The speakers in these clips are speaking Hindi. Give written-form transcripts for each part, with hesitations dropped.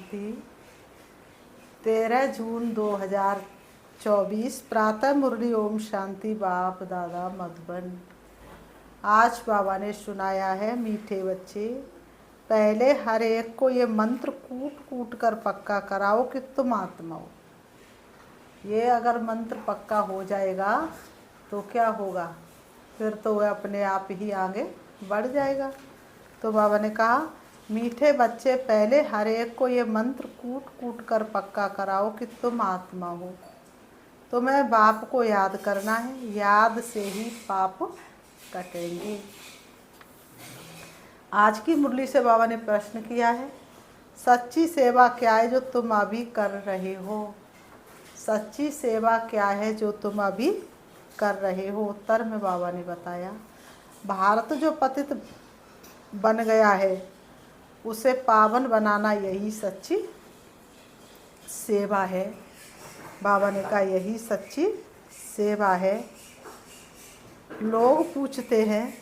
शांति। 13 जून 2024 प्रातः मुरली। ओम शांति। बाप दादा मधुबन। आज बाबा ने सुनाया है, मीठे बच्चे, पहले हर एक को ये मंत्र कूट कूट कर पक्का कराओ कि तुम आत्मा हो। ये अगर मंत्र पक्का हो जाएगा तो क्या होगा, फिर तो वह अपने आप ही आगे बढ़ जाएगा। तो बाबा ने कहा, मीठे बच्चे, पहले हर एक को ये मंत्र कूट कूट कर पक्का कराओ कि तुम आत्मा हो। तुम्हें बाप को याद करना है, याद से ही पाप कटेंगे। आज की मुरली से बाबा ने प्रश्न किया है, सच्ची सेवा क्या है जो तुम अभी कर रहे हो? सच्ची सेवा क्या है जो तुम अभी कर रहे हो? उत्तर में बाबा ने बताया, भारत जो पतित बन गया है उसे पावन बनाना यही सच्ची सेवा है। बाबा ने कहा, यही सच्ची सेवा है। लोग पूछते हैं,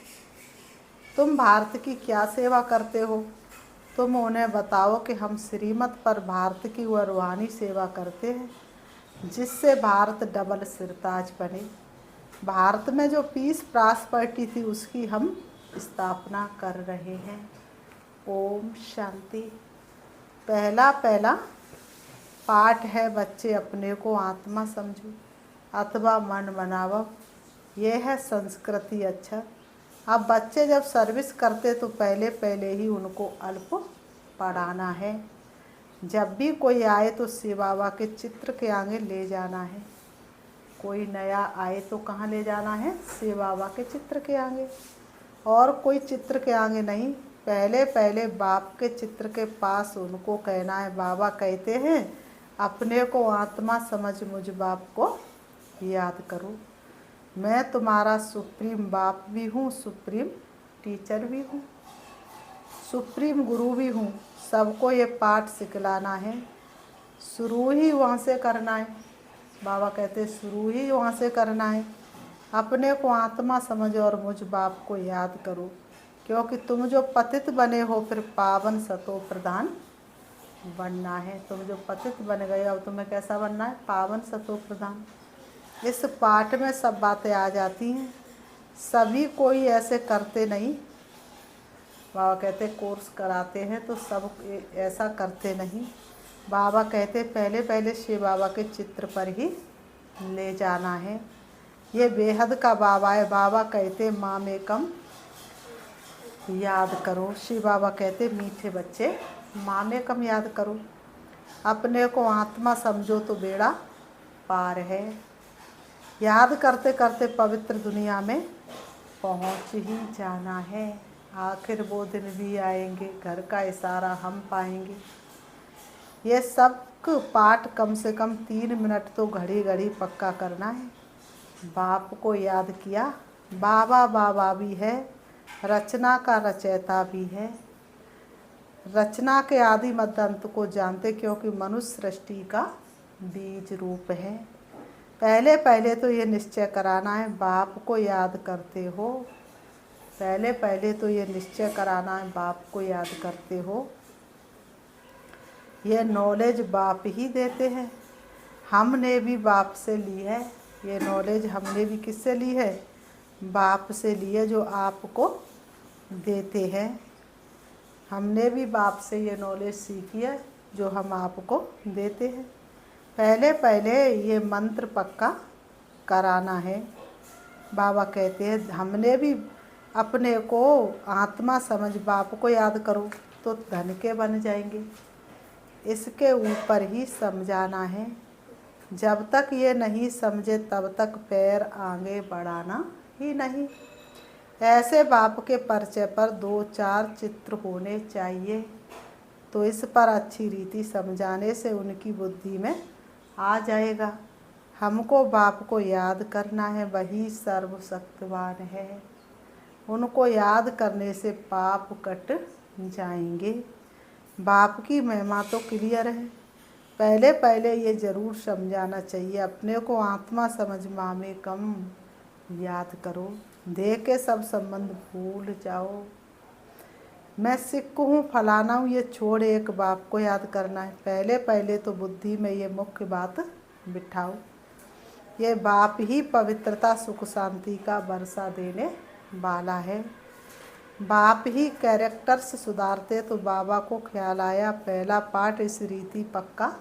तुम भारत की क्या सेवा करते हो? तुम उन्हें बताओ कि हम श्रीमत पर भारत की वह रूहानी सेवा करते हैं जिससे भारत डबल सिरताज बने। भारत में जो पीस प्रॉस्पेरिटी थी उसकी हम स्थापना कर रहे हैं। ओम शांति। पहला पाठ है, बच्चे अपने को आत्मा समझो अथवा मन बनावो। यह है संस्कृति अक्षर। अब बच्चे जब सर्विस करते तो पहले ही उनको अल्प पढ़ाना है। जब भी कोई आए तो शिव बाबा के चित्र के आगे ले जाना है। कोई नया आए तो कहाँ ले जाना है? शिव बाबा के चित्र के आगे, और कोई चित्र के आगे नहीं। पहले बाप के चित्र के पास उनको कहना है। बाबा कहते हैं, अपने को आत्मा समझ मुझ बाप को याद करो। मैं तुम्हारा सुप्रीम बाप भी हूँ, सुप्रीम टीचर भी हूँ, सुप्रीम गुरु भी हूँ। सबको ये पाठ सिखलाना है। शुरू ही वहाँ से करना है। बाबा कहते शुरू ही वहाँ से करना है। अपने को आत्मा समझो और मुझ बाप को याद करो, क्योंकि तुम जो पतित बने हो फिर पावन सतो प्रधान बनना है। तुम जो पतित बन गए अब तुम्हें कैसा बनना है? पावन सतो प्रधान। इस पाठ में सब बातें आ जाती हैं। सभी कोई ऐसे करते नहीं। बाबा कहते कोर्स कराते हैं तो सब ऐसा करते नहीं। बाबा कहते पहले शिव बाबा के चित्र पर ही ले जाना है। ये बेहद का बाबा है। बाबा कहते मामेकम याद करो। शिव बाबा कहते मीठे बच्चे, मामेकम याद करो। अपने को आत्मा समझो तो बेड़ा पार है। याद करते करते पवित्र दुनिया में पहुंच ही जाना है। आखिर वो दिन भी आएंगे, घर का इशारा हम पाएंगे। ये सब पाठ कम से कम 3 मिनट तो घड़ी पक्का करना है। बाप को याद किया। बाबा भी है, रचना का रचयिता भी है। रचना के आदि मध्य अंत को जानते, क्योंकि मनुष्य सृष्टि का बीज रूप है। पहले तो ये निश्चय कराना है, बाप को याद करते हो। पहले तो ये निश्चय कराना है, बाप को याद करते हो। ये नॉलेज बाप ही देते हैं। हमने भी बाप से ली है। ये नॉलेज हमने भी किससे ली है? बाप से ली है, जो आपको देते हैं। हमने भी बाप से ये नॉलेज सीखी है जो हम आपको देते हैं। पहले ये मंत्र पक्का कराना है। बाबा कहते हैं हमने भी अपने को आत्मा समझ बाप को याद करो तो धन के बन जाएंगे। इसके ऊपर ही समझाना है। जब तक ये नहीं समझे तब तक पैर आगे बढ़ाना ही नहीं। ऐसे बाप के परिचय पर 2-4 चित्र होने चाहिए, तो इस पर अच्छी रीति समझाने से उनकी बुद्धि में आ जाएगा। हमको बाप को याद करना है, वही सर्वशक्तिवान है। उनको याद करने से पाप कट जाएंगे। बाप की महिमा तो क्लियर है। पहले ये ज़रूर समझाना चाहिए, अपने को आत्मा समझ मामेकम याद करो। देह के सब संबंध भूल जाओ। मैं सिक्ख हूँ, फलाना हूँ, ये छोड़ एक बाप को याद करना है। पहले पहले तो बुद्धि में ये मुख्य बात बिठाओ। ये बाप ही पवित्रता सुख शांति का वर्षा देने वाला है। बाप ही कैरेक्टर्स सुधारते। तो बाबा को ख्याल आया पहला पाठ इस रीति पक्का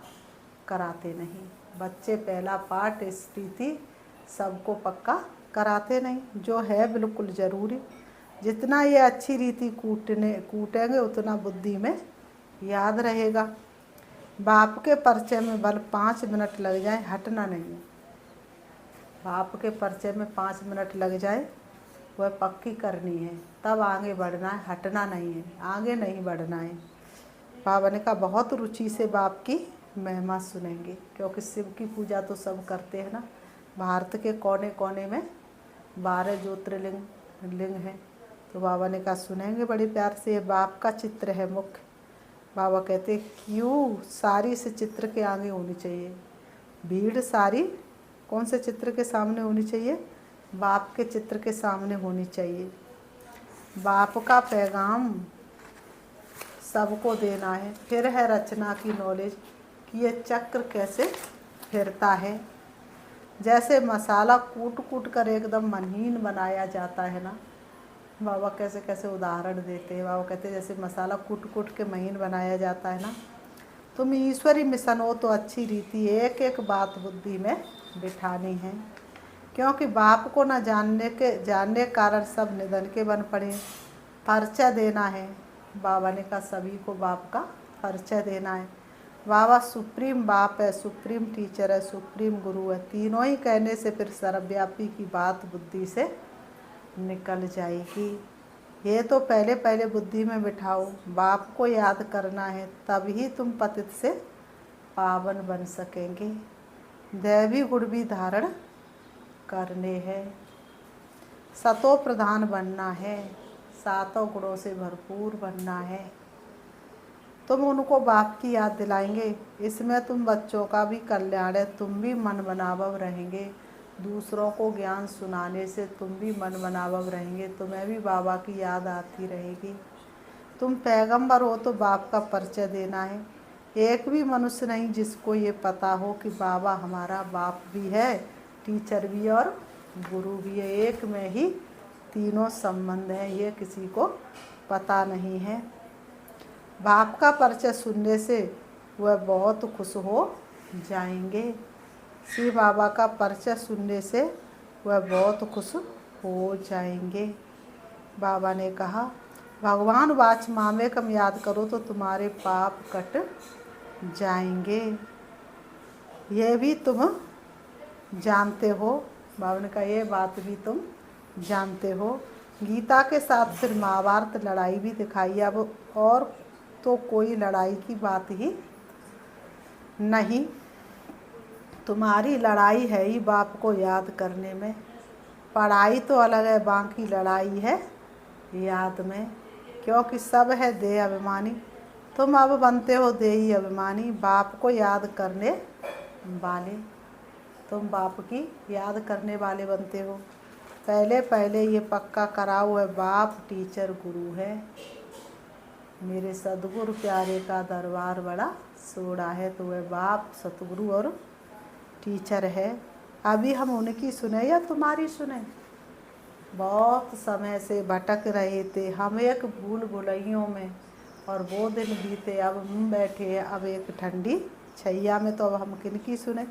कराते नहीं। बच्चे पहला पाठ इस रीति सबको पक्का कराते नहीं, जो है बिल्कुल ज़रूरी। जितना ये अच्छी रीति कूटेंगे उतना बुद्धि में याद रहेगा। बाप के परिचय में भले 5 मिनट लग जाए, हटना नहीं है। बाप के परिचय में 5 मिनट लग जाए, वह पक्की करनी है, तब आगे बढ़ना है, हटना नहीं है, आगे नहीं बढ़ना है। बाबा ने कहा बहुत रुचि से बाप की महिमा सुनेंगे, क्योंकि शिव की पूजा तो सब करते हैं ना। भारत के कोने कोने में 12 ज्योतिर्लिंग हैं। तो बाबा ने कहा सुनेंगे बड़े प्यार से। बाप का चित्र है मुख्य। बाबा कहते क्यों सारी इस चित्र के आगे होनी चाहिए। भीड़ सारी कौन से चित्र के सामने होनी चाहिए? बाप के चित्र के सामने होनी चाहिए। बाप का पैगाम सबको देना है। फिर है रचना की नॉलेज कि ये चक्र कैसे फिरता है। जैसे मसाला कूट कूट कर एकदम महीन बनाया जाता है ना। बाबा कैसे कैसे उदाहरण देते हैं। बाबा कहते हैं जैसे मसाला कूट कूट के महीन बनाया जाता है ना। तुम ईश्वरी मिशन हो तो अच्छी रीति एक एक बात बुद्धि में बिठानी है, क्योंकि बाप को न जानने कारण सब निधन के बन पड़े। परिचय देना है। बाबा ने कहा सभी को बाप का परिचय देना है। बाबा सुप्रीम बाप है, सुप्रीम टीचर है, सुप्रीम गुरु है। तीनों ही कहने से फिर सर्वव्यापी की बात बुद्धि से निकल जाएगी। ये तो पहले पहले बुद्धि में बिठाओ। बाप को याद करना है, तभी तुम पतित से पावन बन सकेंगे। दैवी गुण भी धारण करने हैं। सतो प्रधान बनना है, सातों गुणों से भरपूर बनना है। तुम उनको बाप की याद दिलाएंगे, इसमें तुम बच्चों का भी कल्याण है। तुम भी मन बनावव रहेंगे। दूसरों को ज्ञान सुनाने से तुम भी मन बनावव रहेंगे। तुम्हें भी बाबा की याद आती रहेगी। तुम पैगंबर हो तो बाप का परिचय देना है। एक भी मनुष्य नहीं जिसको ये पता हो कि बाबा हमारा बाप भी है, टीचर भी और गुरु भी है। एक में ही तीनों संबंध हैं, ये किसी को पता नहीं है। बाप का परिचय सुनने से वह बहुत खुश हो जाएंगे। श्री बाबा का परिचय सुनने से वह बहुत खुश हो जाएंगे। बाबा ने कहा भगवान वाच मामेकम याद करो तो तुम्हारे पाप कट जाएंगे। ये भी तुम जानते हो। बाबा ने कहा ये बात भी तुम जानते हो। गीता के साथ फिर महाभारत लड़ाई भी दिखाई। अब और तो कोई लड़ाई की बात ही नहीं। तुम्हारी लड़ाई है ही बाप को याद करने में। पढ़ाई तो अलग है, बाकी लड़ाई है याद में, क्योंकि सब है देह अभिमानी। तुम अब बनते हो देही अभिमानी, बाप को याद करने वाले। तुम बाप की याद करने वाले बनते हो। पहले पहले ये पक्का कराओ है बाप टीचर गुरु है। मेरे सदगुरु प्यारे का दरबार बड़ा सोड़ा है। तो वह बाप सतगुरु और टीचर है। अभी हम उनकी सुने या तुम्हारी सुने? बहुत समय से भटक रहे थे हम एक भूल भुलैयों में, और वो दिन बीते अब हम बैठे हैं अब एक ठंडी छैया में। तो अब हम किनकी सुने?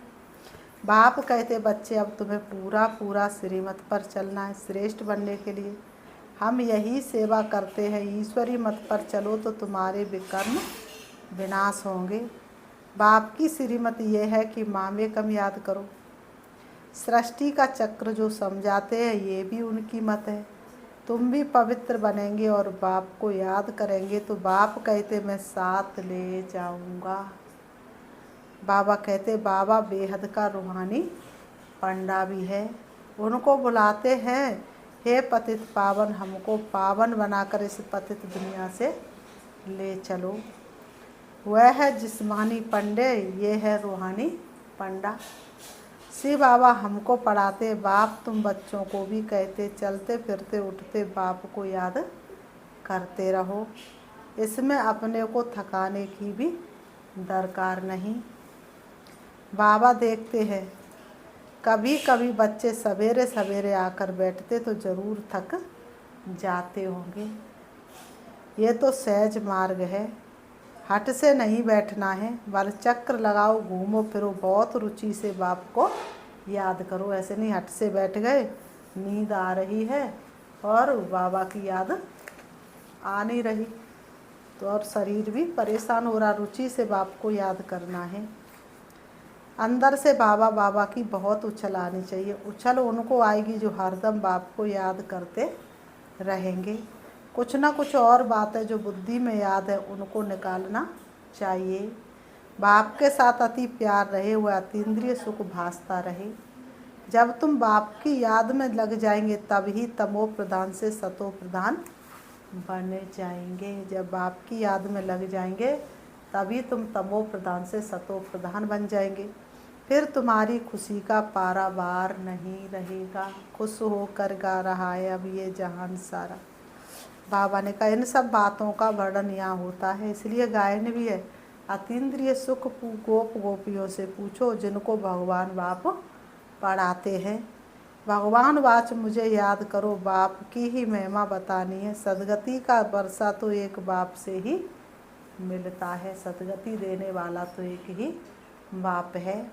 बाप कहते बच्चे अब तुम्हें पूरा पूरा श्रीमत पर चलना है श्रेष्ठ बनने के लिए। हम यही सेवा करते हैं। ईश्वरी मत पर चलो तो तुम्हारे विकर्म विनाश होंगे। बाप की श्रीमत ये है कि मामेकम याद करो। सृष्टि का चक्र जो समझाते हैं ये भी उनकी मत है। तुम भी पवित्र बनेंगे और बाप को याद करेंगे तो बाप कहते मैं साथ ले जाऊंगा। बाबा कहते बाबा बेहद का रूहानी पंडा भी है। उनको बुलाते हैं हे पतित पावन, हमको पावन बनाकर इस पतित दुनिया से ले चलो। वह है जिस्मानी पंडे, ये है रूहानी पंडा। श्री बाबा हमको पढ़ाते बाप तुम बच्चों को भी कहते चलते फिरते उठते बाप को याद करते रहो। इसमें अपने को थकाने की भी दरकार नहीं। बाबा देखते हैं कभी कभी बच्चे सवेरे सवेरे आकर बैठते तो ज़रूर थक जाते होंगे। ये तो सहज मार्ग है, हट से नहीं बैठना है, बल चक्र लगाओ, घूमो फिरो, बहुत रुचि से बाप को याद करो। ऐसे नहीं हट से बैठ गए, नींद आ रही है और बाबा की याद आ नहीं रही तो और शरीर भी परेशान हो रहा। रुचि से बाप को याद करना है। अंदर से बाबा बाबा की बहुत उछल आनी चाहिए। उछल उनको आएगी जो हरदम बाप को याद करते रहेंगे। कुछ ना कुछ और बात है जो बुद्धि में याद है, उनको निकालना चाहिए। बाप के साथ अति प्यार रहे, वह अतीन्द्रिय सुख भासता रहे। जब तुम बाप की याद में लग जाएंगे तभी तमो प्रधान से सतो प्रधान बन जाएंगे। जब बाप की याद में लग जाएंगे तभी तुम तमो प्रधान से सतो प्रधान बन जाएंगे। फिर तुम्हारी खुशी का पारावार नहीं रहेगा। खुश होकर गा रहा है अब ये जहान सारा। बाबा ने कहा इन सब बातों का वर्णन यहाँ होता है, इसलिए गायन भी है। अतीन्द्रिय सुख गोप गोपियों से पूछो जिनको भगवान बाप पढ़ाते हैं। भगवान वाच मुझे याद करो, बाप की ही महिमा बतानी है। सदगति का वर्षा तो एक बाप से ही मिलता है। सदगति देने वाला तो एक ही बाप है।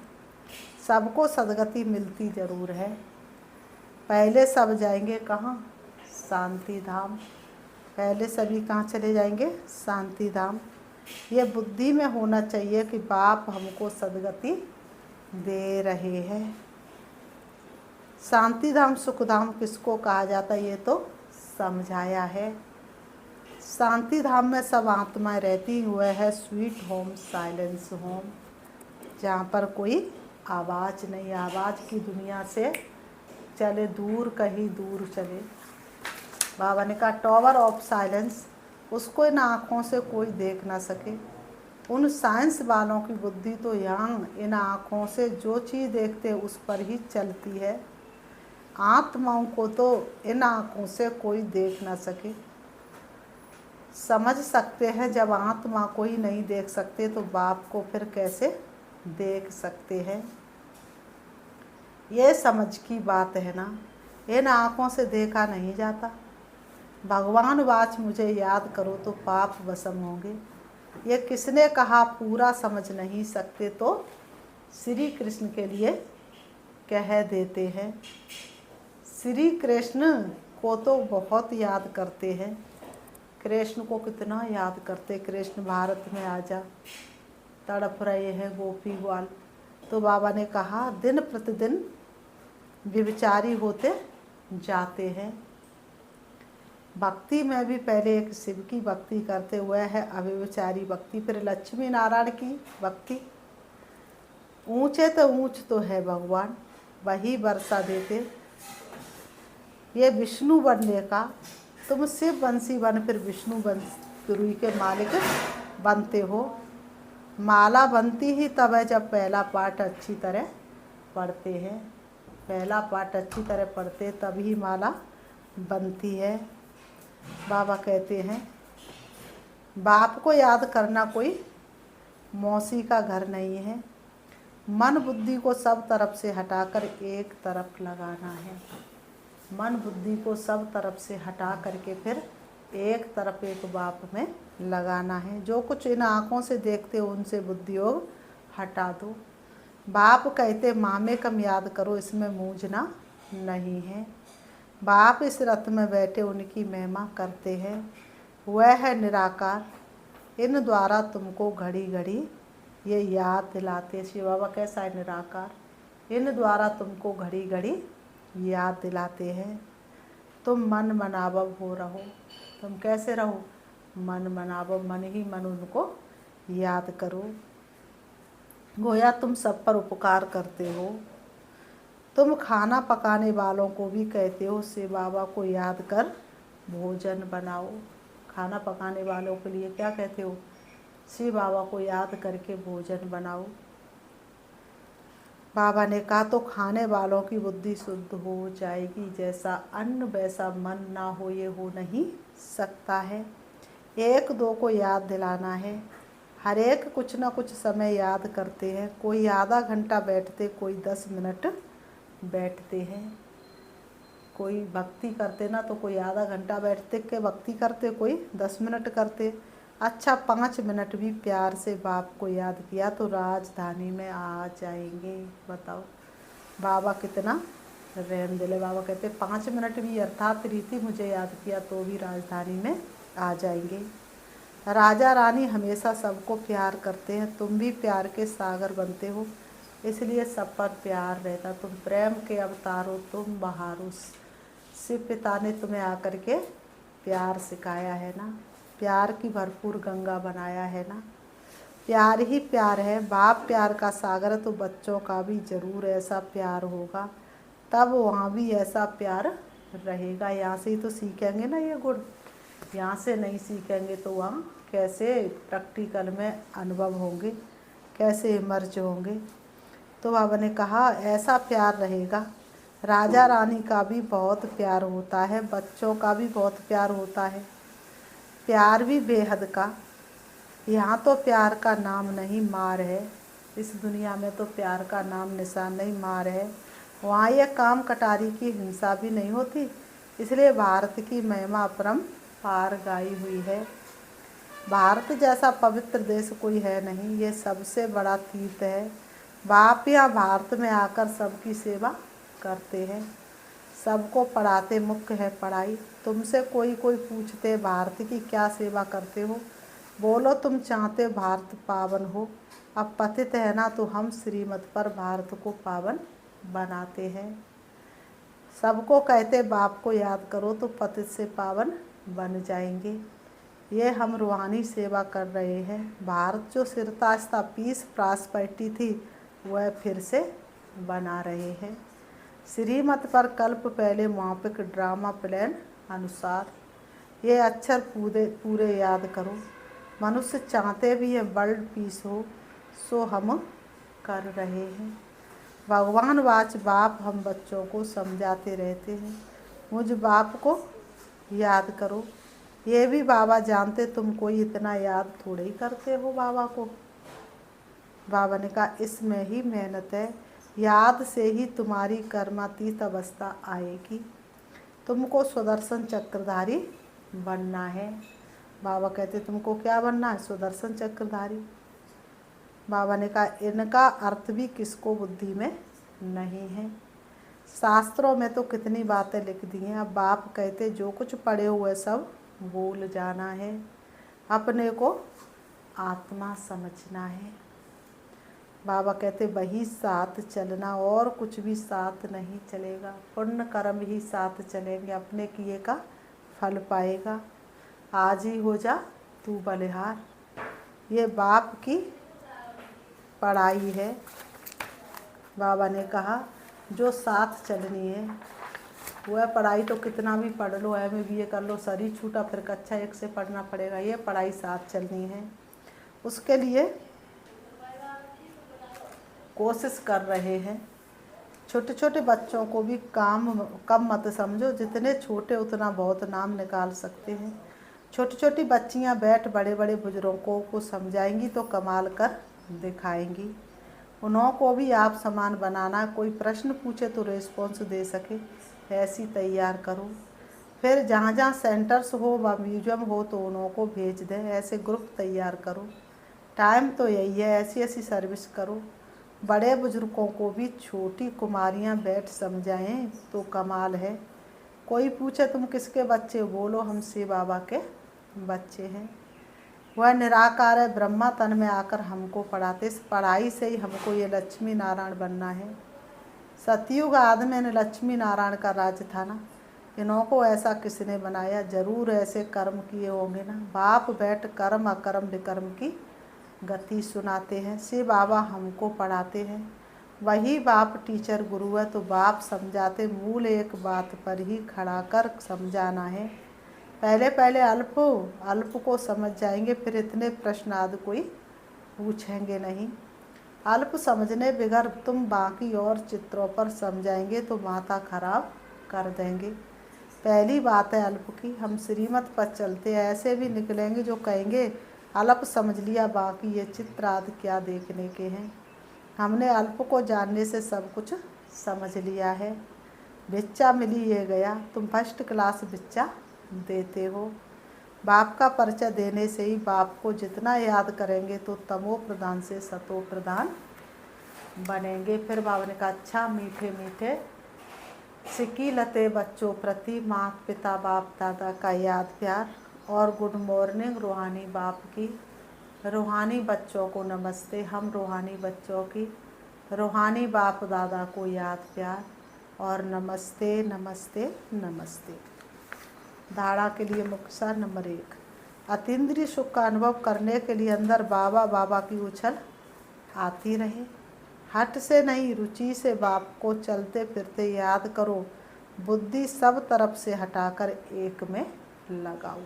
सबको सदगति मिलती ज़रूर है। पहले सब जाएंगे कहाँ? शांति धाम। पहले सभी कहाँ चले जाएंगे? शांति धाम। ये बुद्धि में होना चाहिए कि बाप हमको सदगति दे रहे हैं। शांति धाम सुख धाम किसको कहा जाता है ये तो समझाया है। शांति धाम में सब आत्माएं रहती हुए है स्वीट होम, साइलेंस होम, जहाँ पर कोई आवाज़ नहीं। आवाज़ की दुनिया से चले दूर, कहीं दूर चले। बाबा ने कहा टावर ऑफ साइलेंस, उसको इन आँखों से कोई देख ना सके। उन साइंस वालों की बुद्धि तो यहाँ इन आँखों से जो चीज़ देखते उस पर ही चलती है। आत्माओं को तो इन आँखों से कोई देख ना सके। समझ सकते हैं जब आत्मा को ही नहीं देख सकते तो बाप को फिर कैसे देख सकते हैं? ये समझ की बात है ना। इन आँखों से देखा नहीं जाता। भगवान वाच मुझे याद करो तो पाप वसम होंगे। ये किसने कहा? पूरा समझ नहीं सकते तो श्री कृष्ण के लिए कह देते हैं। श्री कृष्ण को तो बहुत याद करते हैं। कृष्ण को कितना याद करते। कृष्ण भारत में आजा, तड़प रहे हैं गोपी ग्वाल। तो बाबा ने कहा दिन प्रतिदिन व्यभिचारी होते जाते हैं। भक्ति में भी पहले एक शिव की भक्ति करते हुए है अव्यभिचारी भक्ति, फिर लक्ष्मी नारायण की भक्ति। ऊंचे तो ऊंच तो है भगवान, वही वर्षा देते। ये विष्णु बनने का, तुम शिव वंशी बन फिर विष्णु वंशी के मालिक बनते हो। माला बनती ही तब है जब पहला पाठ अच्छी तरह पढ़ते हैं। पहला पाठ अच्छी तरह पढ़ते तभी माला बनती है। बाबा कहते हैं बाप को याद करना कोई मौसी का घर नहीं है। मन बुद्धि को सब तरफ से हटाकर एक तरफ लगाना है। मन बुद्धि को सब तरफ से हटा करके फिर एक तरफ एक बाप में लगाना है। जो कुछ इन आँखों से देखते हो उनसे बुद्धि योग हटा दो। बाप कहते मामे कम याद करो, इसमें मूंझना नहीं है। बाप इस रथ में बैठे उनकी महिमा करते हैं। वह है निराकार, इन द्वारा तुमको घड़ी घड़ी ये याद दिलाते। शिव बाबा कैसा है? निराकार। इन द्वारा तुमको घड़ी घड़ी याद दिलाते हैं। तुम मन मनावव हो रहो। तुम कैसे रहो? मन मनावव, मन ही मन उनको याद करो। गोया तुम सब पर उपकार करते हो। तुम खाना पकाने वालों को भी कहते हो शिव बाबा को याद कर भोजन बनाओ। खाना पकाने वालों के लिए क्या कहते हो? शिव बाबा को याद करके भोजन बनाओ। बाबा ने कहा तो खाने वालों की बुद्धि शुद्ध हो जाएगी, जैसा अन्न वैसा मन, ना हो ये हो नहीं सकता है। एक दो को याद दिलाना है। हर एक कुछ ना कुछ समय याद करते हैं, कोई आधा घंटा बैठते, कोई 10 मिनट बैठते हैं। कोई भक्ति करते ना तो कोई आधा घंटा बैठते के भक्ति करते, कोई 10 मिनट करते। अच्छा 5 मिनट भी प्यार से बाप को याद किया तो राजधानी में आ जाएंगे। बताओ बाबा कितना रहम दिल है। बाबा कहते 5 मिनट भी अर्थात रीति मुझे याद किया तो भी राजधानी में आ जाएंगे। राजा रानी हमेशा सबको प्यार करते हैं, तुम भी प्यार के सागर बनते हो, इसलिए सब पर प्यार रहता। तुम प्रेम के अवतार हो, तुम बहार हो। शिव पिता ने तुम्हें आकर के प्यार सिखाया है ना, प्यार की भरपूर गंगा बनाया है ना। प्यार ही प्यार है, बाप प्यार का सागर है, तो बच्चों का भी ज़रूर ऐसा प्यार होगा, तब वहाँ भी ऐसा प्यार रहेगा। यहाँ से ही तो सीखेंगे ना ये गुण, यहाँ से नहीं सीखेंगे तो वहाँ कैसे प्रैक्टिकल में अनुभव होंगे, कैसे इमर्ज होंगे। तो बाबा ने कहा ऐसा प्यार रहेगा। राजा रानी का भी बहुत प्यार होता है, बच्चों का भी बहुत प्यार होता है, प्यार भी बेहद का। यहाँ तो प्यार का नाम नहीं मार है, इस दुनिया में तो प्यार का नाम निशान नहीं मार है। वहाँ ये काम कटारी की हिंसा भी नहीं होती, इसलिए भारत की महिमा अपरंपार गाई हुई है। भारत जैसा पवित्र देश कोई है नहीं, ये सबसे बड़ा तीर्थ है। बाप यहाँ भारत में आकर सबकी सेवा करते हैं, सबको पढ़ाते, मुख्य है पढ़ाई। तुमसे कोई पूछते भारत की क्या सेवा करते हो, बोलो तुम चाहते भारत पावन हो। अब पतित है ना तो हम श्रीमत पर भारत को पावन बनाते हैं। सबको कहते बाप को याद करो तो पतित से पावन बन जाएंगे। ये हम रूहानी सेवा कर रहे हैं। भारत जो सिरतास्ता पीस प्रॉस्पेरिटी थी वह फिर से बना रहे हैं। श्रीमत पर कल्प पहले मापिक ड्रामा प्लान अनुसार ये अक्षर पूरे याद करो। मनुष्य चाहते भी हैं वर्ल्ड पीस हो, सो हम कर रहे हैं। भगवान वाच बाप हम बच्चों को समझाते रहते हैं, मुझ बाप को याद करो। ये भी बाबा जानते, तुम कोई इतना याद थोड़े ही करते हो बाबा को। बाबा ने कहा इसमें ही मेहनत है, याद से ही तुम्हारी कर्मातीत अवस्था आएगी। तुमको सुदर्शन चक्रधारी बनना है। बाबा कहते तुमको क्या बनना है, सुदर्शन चक्रधारी। बाबा ने कहा इनका अर्थ भी किसको बुद्धि में नहीं है, शास्त्रों में तो कितनी बातें लिख दी हैं। अब बाप कहते जो कुछ पढ़े हुए सब भूल जाना है, अपने को आत्मा समझना है। बाबा कहते वही साथ चलना, और कुछ भी साथ नहीं चलेगा, पुण्य कर्म ही साथ चलेंगे, अपने किए का फल पाएगा। आज ही हो जा तू बलिहार, ये बाप की पढ़ाई है। बाबा ने कहा जो साथ चलनी है वह पढ़ाई तो कितना भी पढ़ लो, MA BA कर लो, शरीर छूटा फिर कक्षा 1 से पढ़ना पड़ेगा। ये पढ़ाई साथ चलनी है, उसके लिए कोशिश कर रहे हैं। छोटे छोटे बच्चों को भी कम मत समझो, जितने छोटे उतना बहुत नाम निकाल सकते हैं। छोटी छोटी बच्चियां बैठ बड़े बड़े बुजुर्गों को समझाएंगी तो कमाल कर दिखाएंगी। उन्हों को भी आप समान बनाना, कोई प्रश्न पूछे तो रिस्पॉन्स दे सके ऐसी तैयार करो। फिर जहाँ जहाँ सेंटर्स हो व म्यूजियम हो तो उन्हों को भेज दें, ऐसे ग्रुप तैयार करो। टाइम तो यही है, ऐसी ऐसी सर्विस करो। बड़े बुजुर्गों को भी छोटी कुमारियाँ बैठ समझाएं तो कमाल है। कोई पूछे तुम किसके बच्चे, बोलो हम शिव बाबा के बच्चे हैं। वह निराकार है, ब्रह्मा तन में आकर हमको पढ़ाते। इस पढ़ाई से ही हमको ये लक्ष्मी नारायण बनना है। सतयुग आदि में लक्ष्मी नारायण का राज्य था ना, इन्हों को ऐसा किसने बनाया, जरूर ऐसे कर्म किए होंगे ना। बाप बैठ कर्म अकर्म विकर्म की गति सुनाते हैं। शिव बाबा हमको पढ़ाते हैं, वही बाप टीचर गुरु है, तो बाप समझाते। मूल एक बात पर ही खड़ा कर समझाना है। पहले पहले अल्प को समझ जाएंगे, फिर इतने प्रश्न आदि कोई पूछेंगे नहीं। अल्प समझने बिगर तुम बाकी और चित्रों पर समझाएंगे तो माथा खराब कर देंगे। पहली बात है अल्प की, हम श्रीमत पर चलते हैं। ऐसे भी निकलेंगे जो कहेंगे अल्प समझ लिया, बाकी ये चित्र आदि क्या देखने के हैं। हमने अल्प को जानने से सब कुछ समझ लिया है। बिच्चा मिली ये गया, तुम फर्स्ट क्लास बिच्चा देते हो। बाप का परिचय देने से ही बाप को जितना याद करेंगे तो तमो प्रधान से सतो प्रधान बनेंगे। फिर बाबा ने कहा अच्छा मीठे मीठे सिक्की लते बच्चों प्रति माता पिता बाप दादा का याद प्यार और गुड मॉर्निंग रूहानी बाप की। रूहानी बच्चों को नमस्ते। हम रूहानी बच्चों की रूहानी बाप दादा को याद प्यार और नमस्ते नमस्ते नमस्ते। धारणा के लिए मुख्य सार नंबर 1, अतीन्द्रिय सुख का अनुभव करने के लिए अंदर बाबा बाबा की उछल आती रहे। हट से नहीं, रुचि से बाप को चलते फिरते याद करो। बुद्धि सब तरफ से हटाकर एक में लगाओ।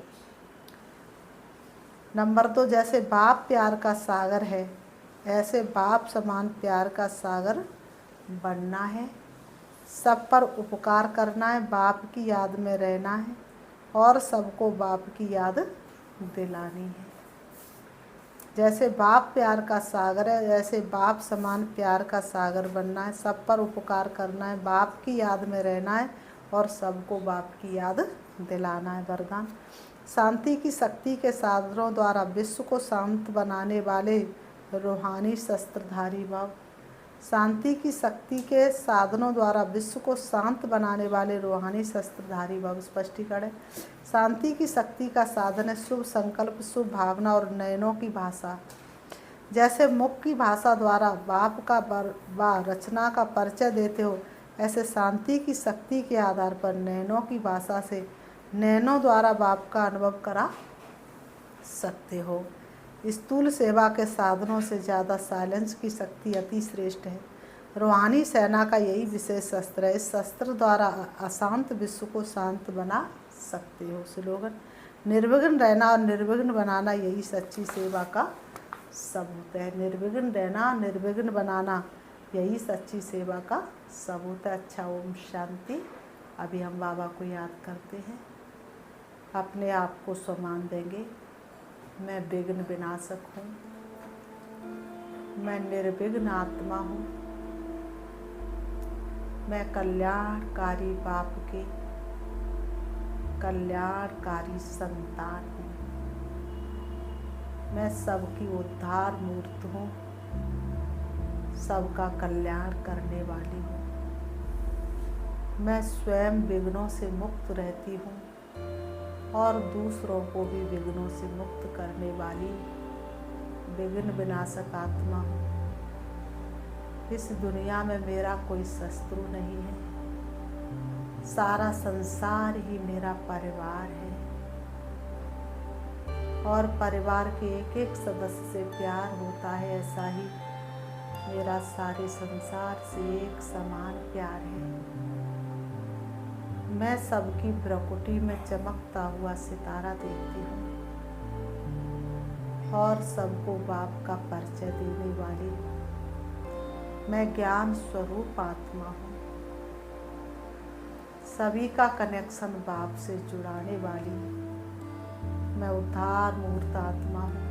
नंबर 2, जैसे बाप प्यार का सागर है ऐसे बाप समान प्यार का सागर बनना है। सब पर उपकार करना है, बाप की याद में रहना है और सबको बाप की याद दिलानी है। जैसे बाप प्यार का सागर है ऐसे बाप समान प्यार का सागर बनना है। सब पर उपकार करना है, बाप की याद में रहना है और सबको बाप की याद दिलाना है। वरदान, शांति की शक्ति के साधनों द्वारा विश्व को शांत बनाने वाले रूहानी शस्त्रधारी भव। शांति की शक्ति के साधनों द्वारा विश्व को शांत बनाने वाले रूहानी शस्त्रधारी भव। स्पष्टीकरण, शांति की शक्ति का साधन है शुभ संकल्प, शुभ भावना और नयनों की भाषा। जैसे मुख की भाषा द्वारा बाप का व रचना का परिचय देते हो ऐसे शांति की शक्ति के आधार पर नयनों की भाषा से नयनों द्वारा बाप का अनुभव करा सकते हो। स्थूल सेवा के साधनों से ज़्यादा साइलेंस की शक्ति अति श्रेष्ठ है। रूहानी सेना का यही विशेष शस्त्र है। इस शस्त्र द्वारा अशांत विश्व को शांत बना सकते हो। स्लोगन, निर्विघ्न रहना और निर्विघ्न बनाना यही सच्ची सेवा का सबूत है। निर्विघ्न रहना, निर्विघ्न बनाना यही सच्ची सेवा का सबूत है। अच्छा, ओम शांति। अभी हम बाबा को याद करते हैं, अपने आप को सम्मान देंगे। मैं विघ्न विनाशक हूँ, मैं निर्विघ्न आत्मा हूँ, मैं कल्याणकारी बाप के कल्याणकारी संतान हूँ। मैं सबकी उद्धार मूर्त हूँ, सबका कल्याण करने वाली हूँ। मैं स्वयं विघ्नों से मुक्त रहती हूँ और दूसरों को भी विघ्नों से मुक्त करने वाली विघ्न विनाशक आत्मा हूँ। इस दुनिया में मेरा कोई शत्रु नहीं है, सारा संसार ही मेरा परिवार है और परिवार के एक एक सदस्य से प्यार होता है, ऐसा ही मेरा सारे संसार से एक समान प्यार है। मैं सबकी प्रकृति में चमकता हुआ सितारा देखती हूँ और सबको बाप का परिचय देने वाली मैं ज्ञान स्वरूप आत्मा हूँ। सभी का कनेक्शन बाप से जुड़ाने वाली मैं उद्धार मूर्त आत्मा हूँ।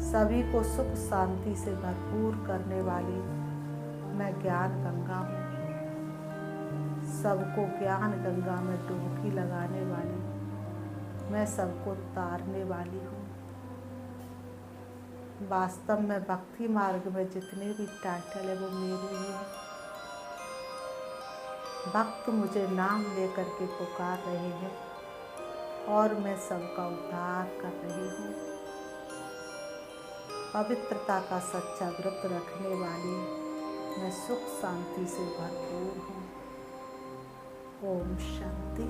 सभी को सुख शांति से भरपूर करने वाली मैं ज्ञान गंगा हूँ। सबको ज्ञान गंगा में डुबकी लगाने वाली मैं सबको तारने वाली हूँ। वास्तव में भक्ति मार्ग में जितने भी टाइटल है वो मेरे ही हैं। भक्त मुझे नाम लेकर के पुकार रहे हैं और मैं सबका उद्धार कर रही हूँ। पवित्रता का सच्चा व्रत रखने वाली मैं सुख शांति से भरपूर हूँ। ओम शांति।